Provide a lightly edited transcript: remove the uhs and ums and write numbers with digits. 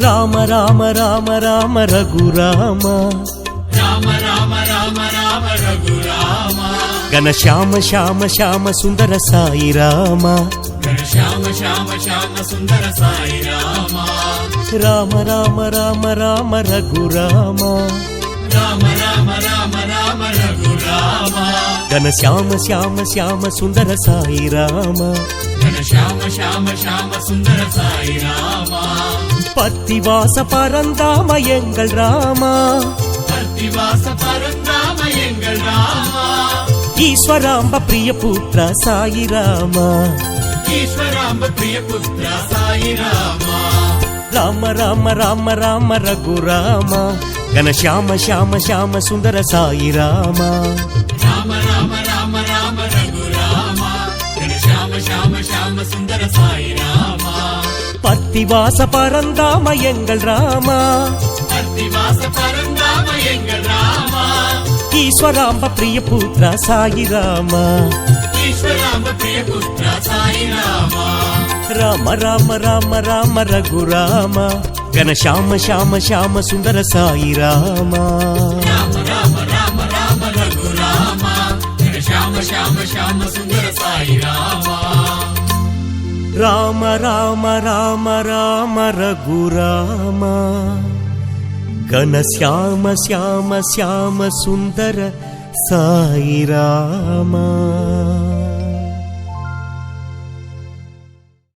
రామ రామ రామ రామ రఘురామ రామ రామ రామ రామ రఘురామ ఘన శ్యామ శ్యామ శ్యామ సుందర సాయి రామ శ్యామ శ్యామ శ్యామ సుందర సాయి రామ రామ రామ రామ రామ రఘురామ రామ రామ రామ రామ రఘురామ ఘన శ్యామ శ్యామ శ్యామ సుందర సాయి రామ శ్యామ శ్యామ శ్యామ సుందర సాయి రామ పత్తివాస పరందామ ఎంగల్ రామ పత్తివాస పరంధామ ఎంగల్ రామ ఈశ్వరాంబ ప్రియపుత్ర సాయి రామ ఈశ్వరాంబ ప్రియపుత్ర సాయి రామ రామ రామ రామ రామ రఘురామ ఘన శ్యామ శ్యామ శ్యామ సుందర సాయి రామ రామ రామ రామ రామ రఘురామ శ్యామ శ్యామ శ్యామ సుందర సాయి రామ పత్తివాస పరందామ ఎంగల్ రామ పత్తివాస పరంధామ ఎంగల్ రామ ఈశ్వరాంబ ప్రియపుత్ర సాయి రామ ఈశ్వరాంబ ప్రియపుత్ర సాయి రామ రామ రామ రామ రామ రఘురామ ఘన శ్యామ శ్యామ శ్యామ సుందర సాయి రామ రామ రామ రామ రామ రఘురామ శ్యామ శ్యామ శ్యామ సుందర సాయి రామ రామ రామ రామ రామ రఘురామ ఘన శ్యామ శ్యామ శ్యామ సుందర సాయి రామ